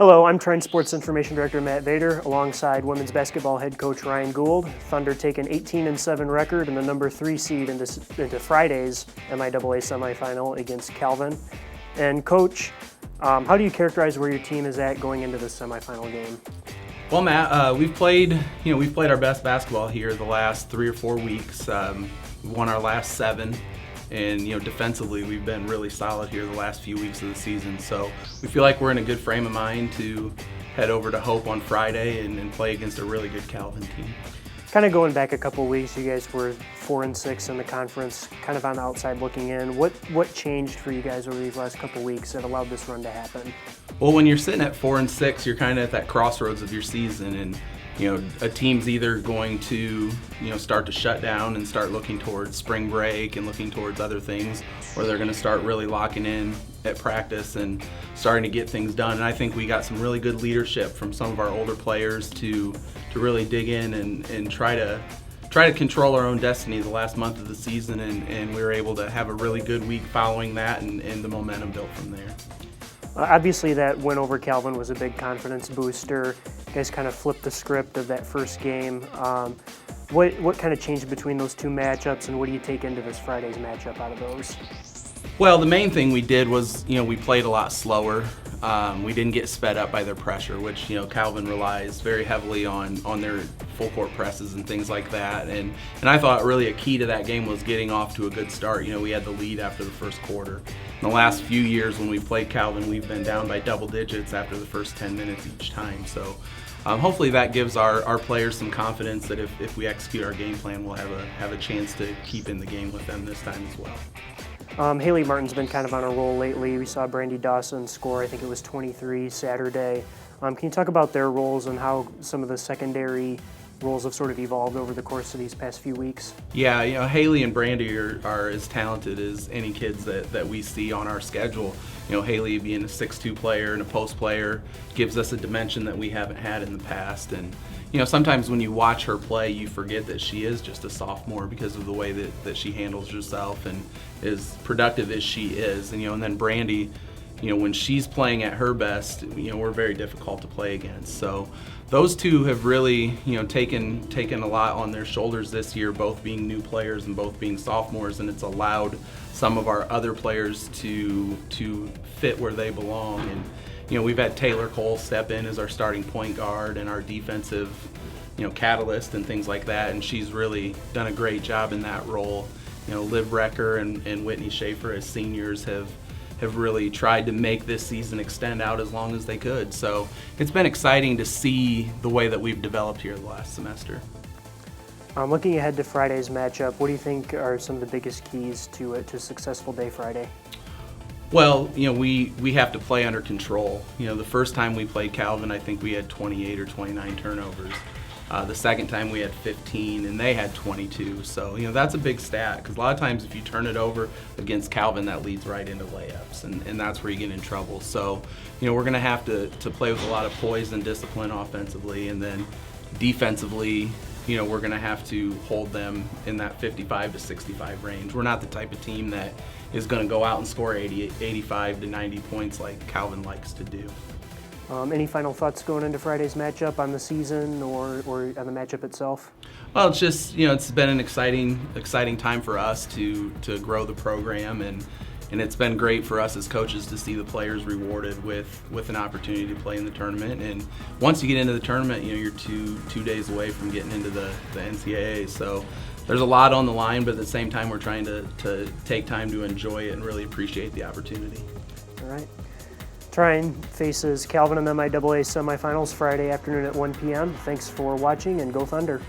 Hello, I'm Trine Sports Information Director Matt Vader, alongside women's basketball head coach Ryan Gould. Thunder take an 18-7 record and the number 3 seed into Friday's MIAA semifinal against Calvin. And coach, how do you characterize where your team is at going into this semifinal game? Well, Matt, we've played our best basketball here the last 3 or 4 weeks. We won our last 7. And defensively, we've been really solid here the last few weeks of the season. So we feel like we're in a good frame of mind to head over to Hope on Friday and play against a really good Calvin team. Kind of going back a couple weeks, you guys were 4-6 in the conference, kind of on the outside looking in. What changed for you guys over these last couple weeks that allowed this run to happen? Well, when you're sitting at 4-6, you're kind of at that crossroads of your season, and a team's either going to start to shut down and start looking towards spring break and looking towards other things, or they're going to start really locking in at practice and starting to get things done. And I think we got some really good leadership from some of our older players to really dig in and try to control our own destiny the last month of the season, and we were able to have a really good week following that, and the momentum built from there. Obviously, that win over Calvin was a big confidence booster. You guys kind of flipped the script of that first game. What kind of changed between those two matchups, and what do you take into this Friday's matchup out of those? Well, the main thing we did was, we played a lot slower. We didn't get sped up by their pressure, which, Calvin relies very heavily on their full court presses and things like that. And I thought really a key to that game was getting off to a good start. We had the lead after the first quarter. In the last few years when we've played Calvin, we've been down by double digits after the first 10 minutes each time. So hopefully that gives our players some confidence that if we execute our game plan, we'll have a chance to keep in the game with them this time as well. Haley Martin's been kind of on a roll lately. We saw Brandy Dawson score, I think it was 23 Saturday. Can you talk about their roles and how some of the secondary roles have sort of evolved over the course of these past few weeks? Yeah, Haley and Brandy are as talented as any kids that we see on our schedule. Haley being a 6'2" player and a post player gives us a dimension that we haven't had in the past. And sometimes when you watch her play, you forget that she is just a sophomore because of the way that she handles herself and as productive as she is. And then Brandy, when she's playing at her best, we're very difficult to play against. So those two have really, taken a lot on their shoulders this year, both being new players and both being sophomores, and it's allowed some of our other players to fit where they belong. And we've had Taylor Cole step in as our starting point guard and our defensive, catalyst and things like that, and she's really done a great job in that role. Liv Recker and Whitney Schaefer as seniors have really tried to make this season extend out as long as they could. So it's been exciting to see the way that we've developed here the last semester. Looking ahead to Friday's matchup, what do you think are some of the biggest keys to a successful day Friday? Well, we have to play under control. The first time we played Calvin, I think we had 28 or 29 turnovers. The second time we had 15 and they had 22. So, that's a big stat because a lot of times if you turn it over against Calvin, that leads right into layups, and that's where you get in trouble. So, we're going to have to play with a lot of poise and discipline offensively, and then defensively, we're going to have to hold them in that 55 to 65 range. We're not the type of team that is going to go out and score 85 to 90 points like Calvin likes to do. Any final thoughts going into Friday's matchup on the season or on the matchup itself? Well, it's just, it's been an exciting time for us to grow the program, and it's been great for us as coaches to see the players rewarded with an opportunity to play in the tournament. And once you get into the tournament, you're two days away from getting into the NCAA. So there's a lot on the line, but at the same time, we're trying to take time to enjoy it and really appreciate the opportunity. All right. Trine faces Calvin in the MIAA semifinals Friday afternoon at 1 p.m. Thanks for watching, and go Thunder.